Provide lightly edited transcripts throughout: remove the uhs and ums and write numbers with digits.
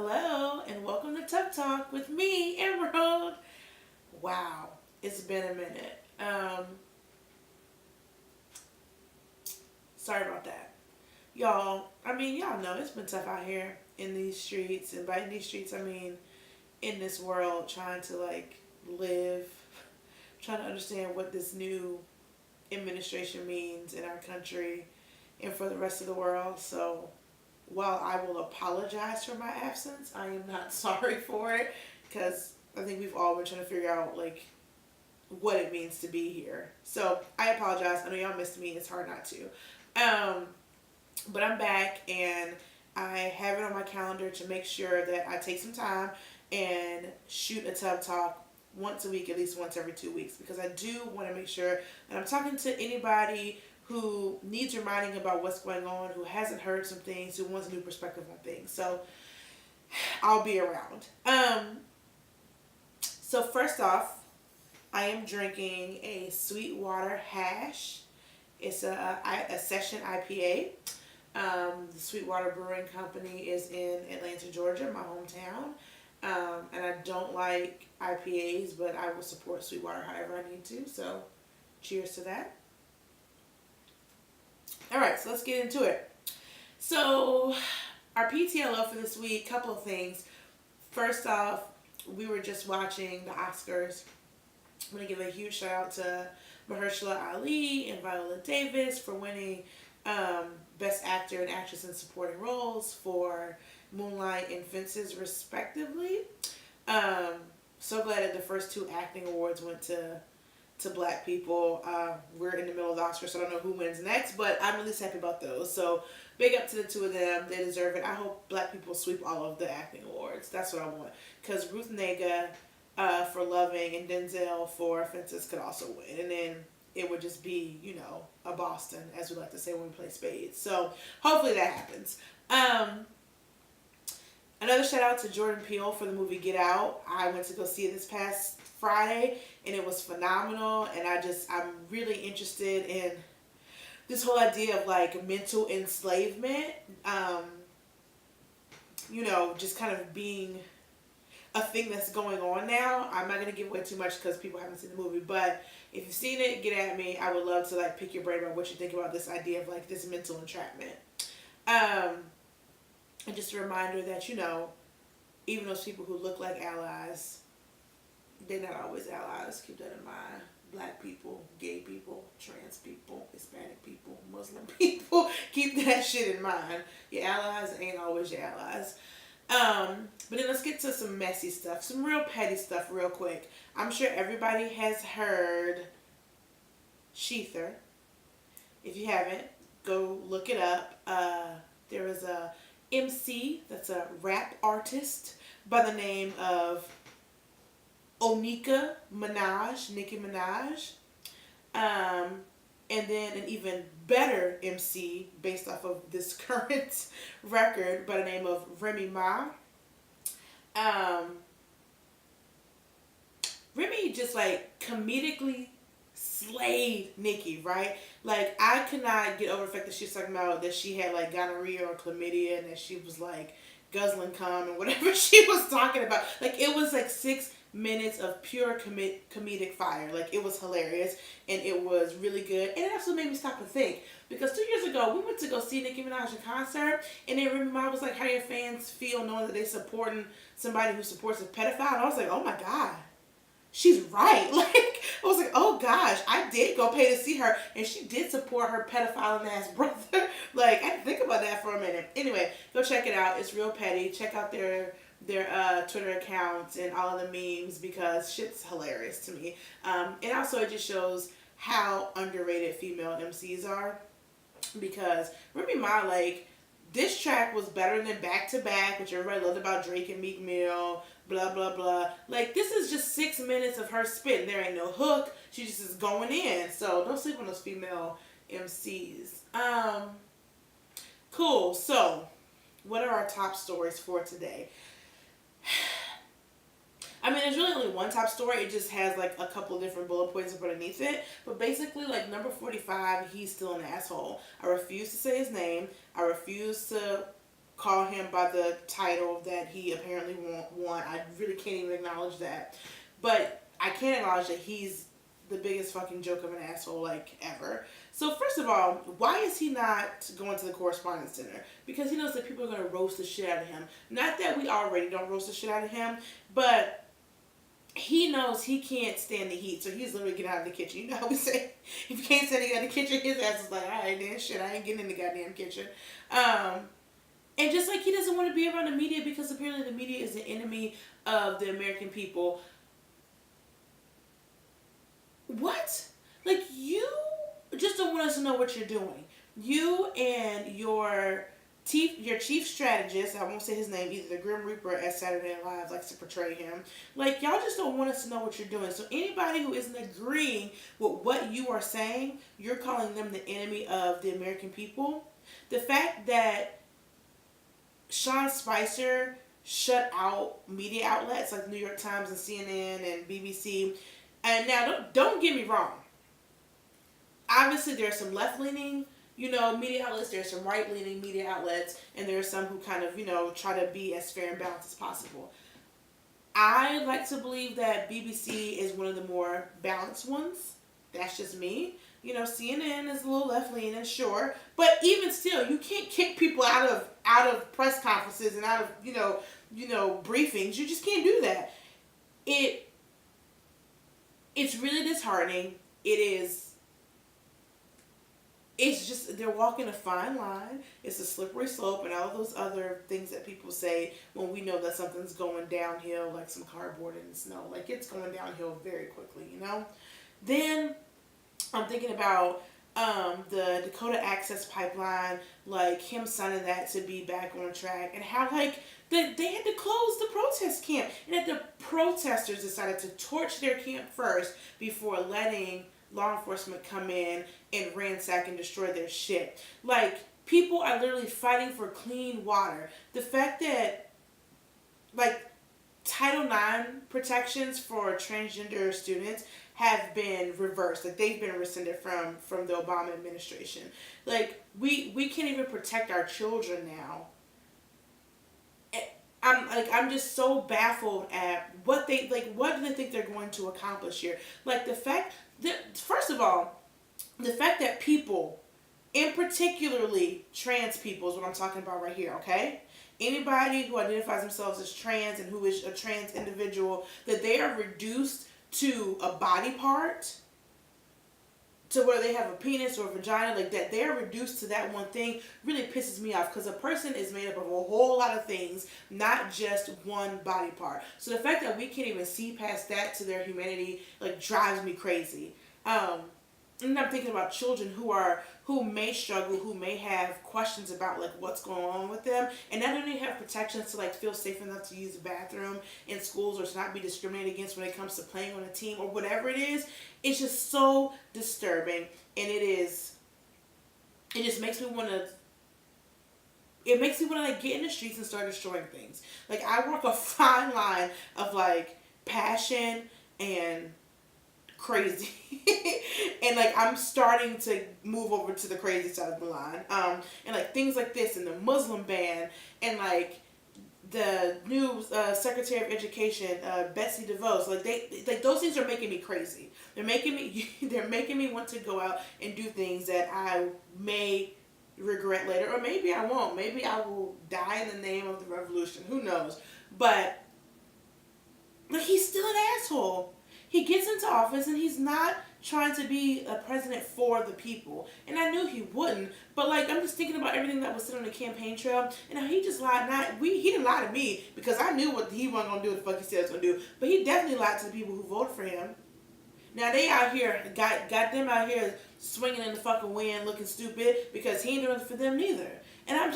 Hello, and welcome to Tough Talk with me, Emerald. Wow, it's been a minute. Sorry about that. Y'all know it's been tough out here in these streets. And by these streets, I mean in this world, trying to live, trying to understand what this new administration means in our country and for the rest of the world. So while I will apologize for my absence, I am not sorry for it because I think we've all been trying to figure out what it means to be here. So I apologize. I know y'all missed me. It's hard not to. Um, but I'm back and I have it on my calendar to make sure that I take some time and shoot a tub talk once a week, at least once every 2 weeks, because I do want to make sure that I'm talking to anybody who needs reminding about what's going on, who hasn't heard some things, who wants a new perspective on things. So I'll be around. So first off, I am drinking a Sweetwater Hash. It's a session IPA. The Sweetwater Brewing Company is in Atlanta, Georgia, my hometown. And I don't like IPAs, but I will support Sweetwater however I need to. So cheers to that. All right, so let's get into it. So our PTL Up for this week, couple of things. First off, we were just watching the Oscars. I'm going to give a huge shout out to Mahershala Ali and Viola Davis for winning Best Actor and Actress in Supporting Roles for Moonlight and Fences, respectively. So glad that the first two acting awards went to black people. We're in the middle of the Oscars, so I don't know who wins next, but I'm at least happy about those. So big up to the two of them. They deserve it. I hope black people sweep all of the acting awards. That's what I want. Because Ruth Negga for Loving and Denzel for Fences could also win. And then it would just be, a Boston, as we like to say when we play spades. So hopefully that happens. Another shout out to Jordan Peele for the movie Get Out. I went to go see it this past Friday and it was phenomenal. And I'm really interested in this whole idea of mental enslavement. Just kind of being a thing that's going on now. I'm not going to give away too much because people haven't seen the movie, but if you've seen it, get at me. I would love to pick your brain about what you think about this idea of this mental entrapment. And just a reminder that, even those people who look like allies, they're not always allies. Keep that in mind. Black people, gay people, trans people, Hispanic people, Muslim people. Keep that shit in mind. Your allies ain't always your allies. But then let's get to some messy stuff, some real petty stuff real quick. I'm sure everybody has heard Sheether. If you haven't, go look it up. There is a MC that's a rap artist by the name of Nicki Minaj. And then an even better MC based off of this current record by the name of Remy Ma. Remy just comedically slayed Nicki, right? I could not get over the fact that she was talking about that she had gonorrhea or chlamydia and that she was guzzling cum and whatever she was talking about. It was 6 minutes of pure comedic fire. It was hilarious and it was really good. And it also made me stop and think, because 2 years ago we went to go see Nicki Minaj in concert, and then Remy Ma was how your fans feel knowing that they're supporting somebody who supports a pedophile. And I was oh my god, she's right. I was oh gosh, I did go pay to see her and she did support her pedophile ass brother. I had to think about that for a minute. Anyway, go check it out. It's real petty. Check out their Twitter accounts and all of the memes because shit's hilarious to me. And also it just shows how underrated female MCs are, because Remy Ma, this track was better than Back to Back, which everybody loved about Drake and Meek Mill, blah, blah, blah. This is just 6 minutes of her spitting. There ain't no hook. She just is going in. So don't sleep on those female MCs. Cool. So what are our top stories for today? I mean, there's really only one top story. It just has a couple of different bullet points underneath it. But basically, number 45, he's still an asshole. I refuse to say his name. I refuse to call him by the title that he apparently won. I really can't even acknowledge that. But I can't acknowledge that he's the biggest fucking joke of an asshole, like, ever. So, first of all, why is he not going to the Correspondence Center? Because he knows that people are going to roast the shit out of him. Not that we already don't roast the shit out of him, but he knows he can't stand the heat, so he's literally getting out of the kitchen. You know how we say, if you can't stand to get out of the kitchen, his ass is like, alright then, shit, I ain't getting in the goddamn kitchen. And just like he doesn't want to be around the media because apparently the media is the enemy of the American people. What? Like, you just don't want us to know what you're doing. You and your chief strategist, I won't say his name, either the Grim Reaper as Saturday Night Live likes to portray him. Like, y'all just don't want us to know what you're doing. So anybody who isn't agreeing with what you are saying, you're calling them the enemy of the American people. The fact that Sean Spicer shut out media outlets like New York Times and CNN and BBC. And now, don't get me wrong. Obviously, there are some left-leaning, media outlets. There are some right-leaning media outlets. And there are some who kind of, try to be as fair and balanced as possible. I like to believe that BBC is one of the more balanced ones. That's just me. CNN is a little left-leaning, sure. But even still, you can't kick people out of press conferences and out of, briefings. You just can't do that. It's really disheartening. It's just, they're walking a fine line. It's a slippery slope and all those other things that people say when we know that something's going downhill, like some cardboard in the snow. Like, it's going downhill very quickly, Then I'm thinking about the Dakota Access Pipeline, like him signing that to be back on track, and how like they had to close the protest camp, and that the protesters decided to torch their camp first before letting law enforcement come in and ransack and destroy their shit. Like, people are literally fighting for clean water. The fact that, like, Title IX protections for transgender students have been reversed. Like, they've been rescinded from the Obama administration. Like, we can't even protect our children now. I'm just so baffled at what do they think they're going to accomplish here? Like, the fact that, first of all, the fact that people, in particularly trans people, is what I'm talking about right here, okay? Anybody who identifies themselves as trans and who is a trans individual, that they are reduced to a body part, to where they have a penis or a vagina, like that, they're reduced to that one thing, really pisses me off, because a person is made up of a whole lot of things, not just one body part. So the fact that we can't even see past that to their humanity, like, drives me crazy. And I'm thinking about children who may struggle, who may have questions about, like, what's going on with them, and not only have protections to, like, feel safe enough to use the bathroom in schools or to not be discriminated against when it comes to playing on a team or whatever it is. It's just so disturbing, and it just makes me want to, like, get in the streets and start destroying things. Like, I walk a fine line of, like, passion and crazy. And, like, I'm starting to move over to the crazy side of the line. And, like, things like this, and the Muslim ban, and, like, the new Secretary of Education, Betsy DeVos, like those things are making me crazy. They're making me want to go out and do things that I may regret later, or maybe I won't. Maybe I will die in the name of the revolution. Who knows? But, like, he's still an asshole. He gets into office and he's not trying to be a president for the people. And I knew he wouldn't. But, like, I'm just thinking about everything that was said on the campaign trail. And how he just lied. He didn't lie to me, because I knew what he wasn't going to do, what the fuck he said he was going to do. But he definitely lied to the people who voted for him. Now they out here, got them out here swinging in the fucking wind looking stupid, because he ain't doing it for them neither. And I'm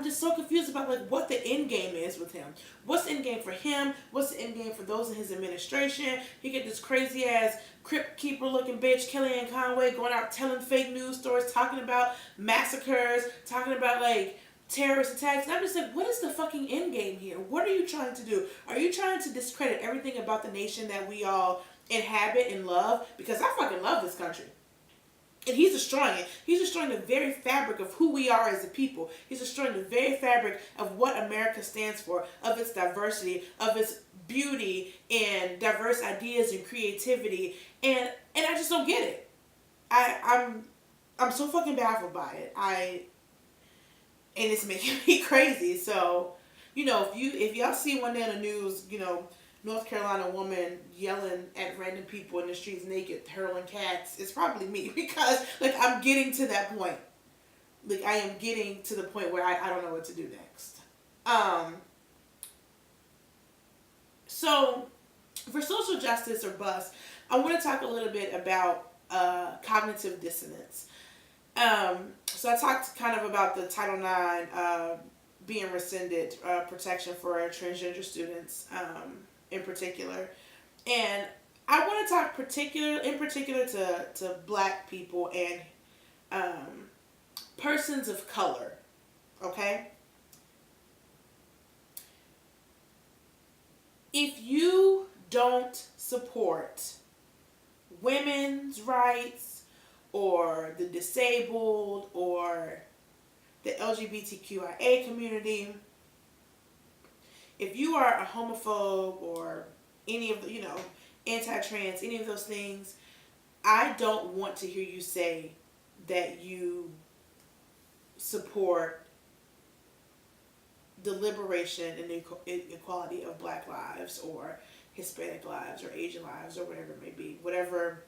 just so confused about, like, what the end game is with him. What's the end game for him? What's the end game for those in his administration? He get this crazy ass crypt keeper looking bitch, Kellyanne Conway, going out telling fake news stories, talking about massacres, talking about, like, terrorist attacks. And I'm just like, what is the fucking end game here? What are you trying to do? Are you trying to discredit everything about the nation that we all inhabit and love? Because I fucking love this country. And he's destroying it. He's destroying the very fabric of who we are as a people. He's destroying the very fabric of what America stands for, of its diversity, of its beauty and diverse ideas and creativity. And I just don't get it. I'm so fucking baffled by it. And it's making me crazy. So, if y'all see one day on the news, North Carolina woman yelling at random people in the streets naked, hurling cats, it's probably me because I'm getting to that point. I am getting to the point where I don't know what to do next. So for social justice or bust, I want to talk a little bit about cognitive dissonance. So I talked kind of about the Title IX being rescinded, protection for transgender students in particular. And I want to talk in particular to black people and persons of color, okay? If you don't support women's rights or the disabled or the LGBTQIA community, if you are a homophobe or any of the, anti-trans, any of those things, I don't want to hear you say that you support the liberation and equality of black lives or Hispanic lives or Asian lives or whatever it may be, whatever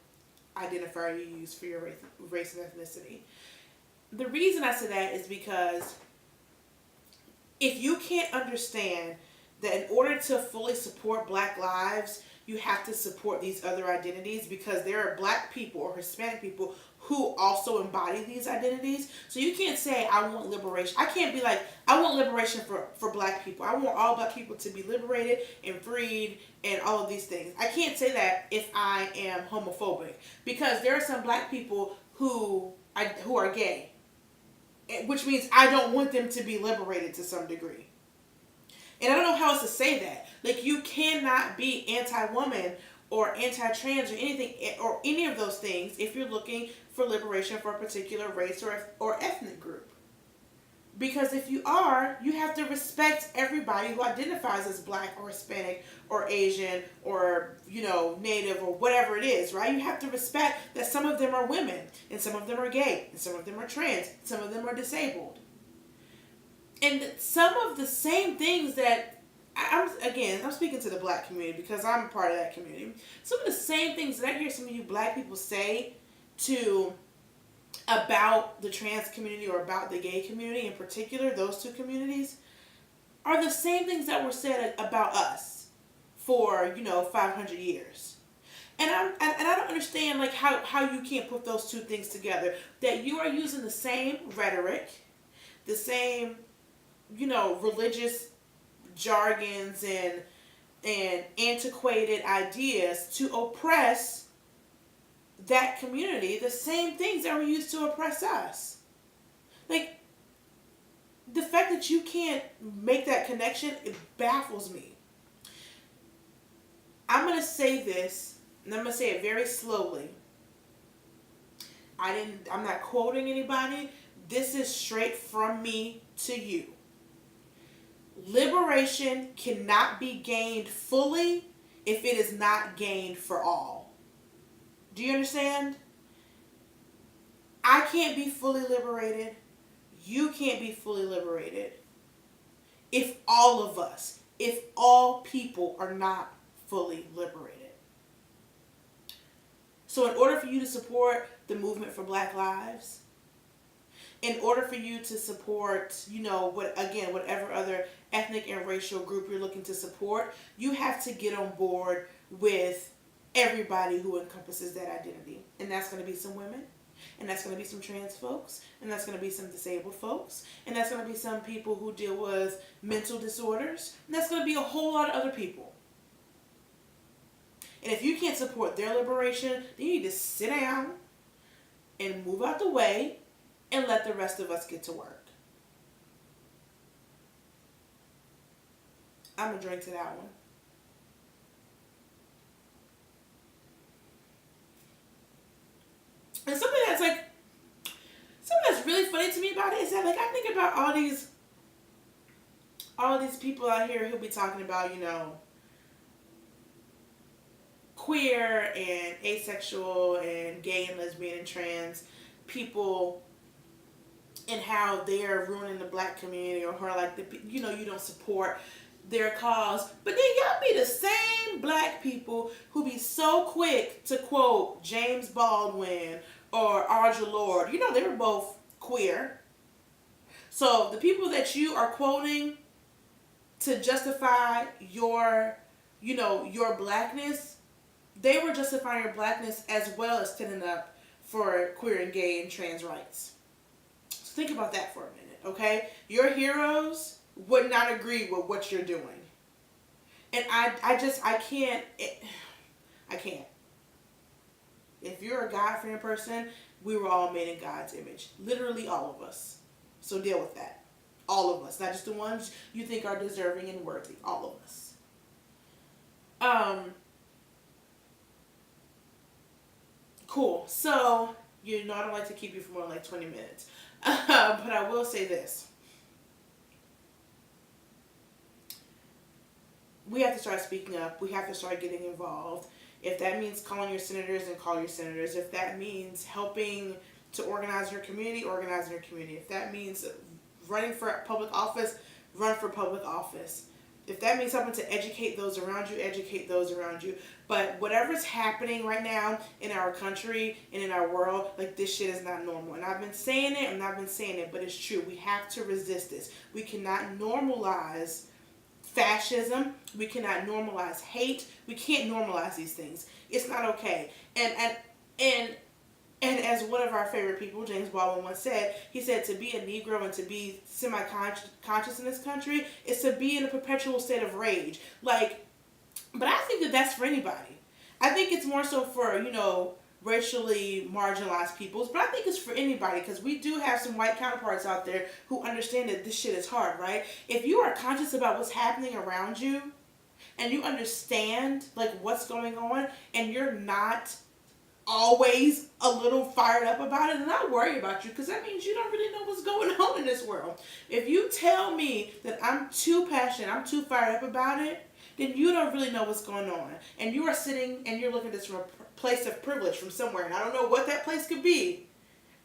identifier you use for your race and ethnicity. The reason I say that is because if you can't understand that in order to fully support black lives, you have to support these other identities, because there are black people or Hispanic people who also embody these identities. So you can't say, I want liberation. I can't be like, I want liberation for black people. I want all black people to be liberated and freed and all of these things. I can't say that if I am homophobic, because there are some black people who are gay, which means I don't want them to be liberated to some degree. And I don't know how else to say that. You cannot be anti-woman or anti-trans or anything or any of those things if you're looking for liberation for a particular race or ethnic group. Because if you are, you have to respect everybody who identifies as black or Hispanic or Asian or, native or whatever it is, right? You have to respect that some of them are women and some of them are gay and some of them are trans, some of them are disabled. And some of the same things that, I'm speaking to the black community because I'm a part of that community. Some of the same things that I hear some of you black people say about the trans community or about the gay community in particular, those two communities, are the same things that were said about us for, 500 years. And I don't understand how you can't put those two things together. That you are using the same rhetoric, the same religious jargons and antiquated ideas to oppress that community, the same things that were used to oppress us. The fact that you can't make that connection, it baffles me. I'm going to say this, and I'm going to say it very slowly. I'm not quoting anybody. This is straight from me to you. Liberation cannot be gained fully if it is not gained for all. Do you understand? I can't be fully liberated. You can't be fully liberated if all people are not fully liberated. So in order for you to support the movement for Black lives, in order for you to support, whatever other ethnic and racial group you're looking to support, you have to get on board with everybody who encompasses that identity. And that's going to be some women, and that's going to be some trans folks, and that's going to be some disabled folks, and that's going to be some people who deal with mental disorders, and that's going to be a whole lot of other people. And if you can't support their liberation, then you need to sit down and move out the way and let the rest of us get to work. I'm going to drink to that one. And something that's that like I think about all these people out here who be talking about, queer and asexual and gay and lesbian and trans people, and how they're ruining the black community, or how like you don't support their cause, but then y'all be the same black people who be so quick to quote James Baldwin or Audre Lorde. They were both queer. So the people that you are quoting to justify your blackness, they were justifying your blackness as well as standing up for queer and gay and trans rights. So think about that for a minute, okay? Your heroes would not agree with what you're doing. And I can't. I can't. If you're a God-fearing person, we were all made in God's image. Literally all of us. So deal with that. All of us. Not just the ones you think are deserving and worthy. All of us. Cool. So, I don't like to keep you for more than like 20 minutes. But I will say this. We have to start speaking up. We have to start getting involved. If that means calling your senators, then call your senators. If that means helping to organize your community, organize your community. If that means running for public office, run for public office. If that means helping to educate those around you, educate those around you. But whatever's happening right now in our country and in our world, like this shit is not normal. And I've been saying it, but it's true. We have to resist this. We cannot normalize fascism. We cannot normalize hate. We can't normalize these things. It's not okay. And as one of our favorite people, James Baldwin, once said, he said to be a Negro and to be semi-conscious in this country is to be in a perpetual state of rage. But I think that that's for anybody. I think it's more so for, racially marginalized peoples, but I think it's for anybody, because we do have some white counterparts out there who understand that this shit is hard, right? If you are conscious about what's happening around you, and you understand, what's going on, and you're not always a little fired up about it, then I worry about you, because that means you don't really know what's going on in this world. If you tell me that I'm too passionate, I'm too fired up about it, then you don't really know what's going on. And you are sitting and you're looking at this from a place of privilege from somewhere, and I don't know what that place could be,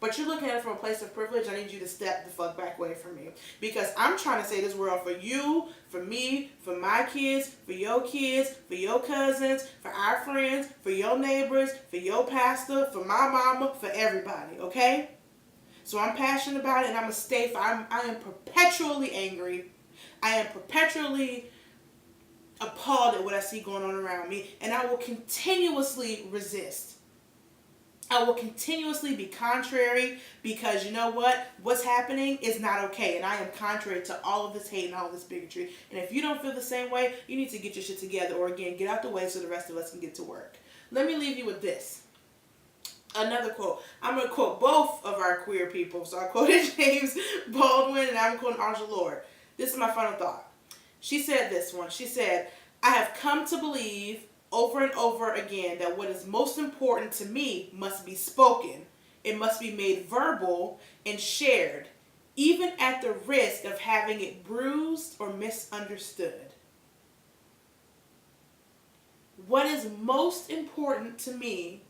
but you're looking at it from a place of privilege. I need you to step the fuck back away from me, because I'm trying to save this world for you, for me, for my kids, for your cousins, for our friends, for your neighbors, for your pastor, for my mama, for everybody, okay? So I'm passionate about it, and I'm going to stay. I am perpetually angry. I am perpetually appalled at what I see going on around me, and I will continuously resist. I will continuously be contrary, because you know what? What's happening is not okay, and I am contrary to all of this hate and all of this bigotry. And if you don't feel the same way, you need to get your shit together, or again, get out the way so the rest of us can get to work. Let me leave you with this. Another quote. I'm going to quote both of our queer people. So I quoted James Baldwin, and I'm quoting Audre Lorde. This is my final thought. She said this one. She said, I have come to believe over and over again that what is most important to me must be spoken. It must be made verbal and shared, even at the risk of having it bruised or misunderstood. What is most important to me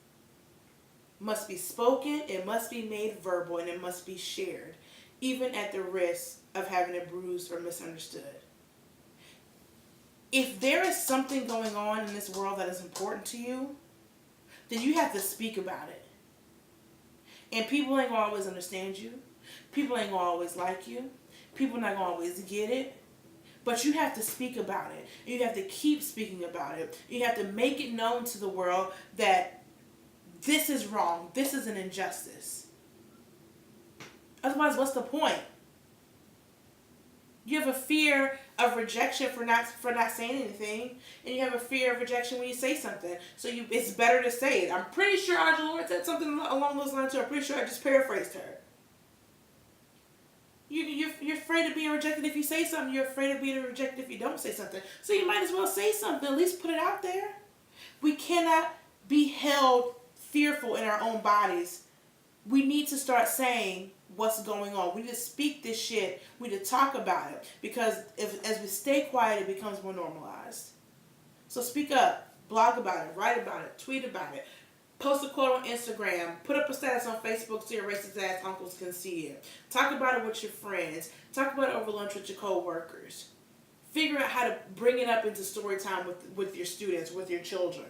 must be spoken, it must be made verbal, and it must be shared, even at the risk of having it bruised or misunderstood. If there is something going on in this world that is important to you, then you have to speak about it. And people ain't going to always understand you. People ain't going to always like you. People not going to always get it. But you have to speak about it. You have to keep speaking about it. You have to make it known to the world that this is wrong. This is an injustice. Otherwise, what's the point? You have a fear of rejection for not saying anything, and you have a fear of rejection when you say something. So it's better to say it. I'm pretty sure Audre Lorde said something along those lines too. I'm pretty sure I just paraphrased her. You're afraid of being rejected if you say something. You're afraid of being rejected if you don't say something. So you might as well say something. At least put it out there. We cannot be held fearful in our own bodies. We need to start saying what's going on. We need to speak this shit. We need to talk about it. Because as we stay quiet, it becomes more normalized. So speak up. Blog about it. Write about it. Tweet about it. Post a quote on Instagram. Put up a status on Facebook so your racist ass uncles can see it. Talk about it with your friends. Talk about it over lunch with your co-workers. Figure out how to bring it up into story time with your students, with your children.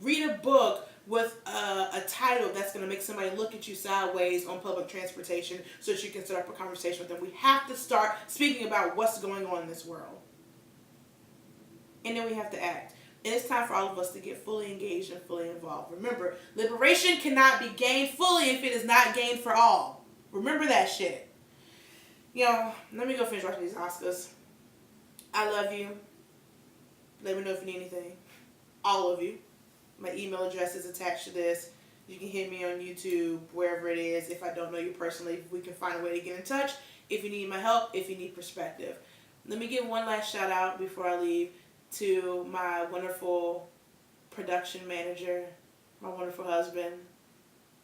Read a book with a title that's going to make somebody look at you sideways on public transportation so that you can start up a conversation with them. We have to start speaking about what's going on in this world. And then we have to act. And it's time for all of us to get fully engaged and fully involved. Remember, liberation cannot be gained fully if it is not gained for all. Remember that shit. Yo, let me go finish watching these Oscars. I love you. Let me know if you need anything. All of you. My email address is attached to this. You can hit me on YouTube, wherever it is. If I don't know you personally, we can find a way to get in touch. If you need my help, if you need perspective. Let me give one last shout out before I leave to my wonderful production manager, my wonderful husband,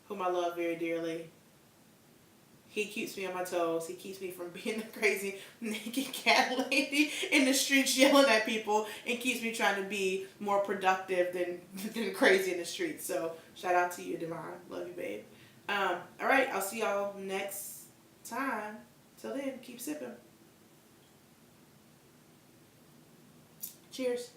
whom I love very dearly. He keeps me on my toes. He keeps me from being a crazy naked cat lady in the streets yelling at people, and keeps me trying to be more productive than crazy in the streets. So shout out to you, Devon. Love you, babe. All right, I'll see y'all next time. Till then, keep sipping. Cheers.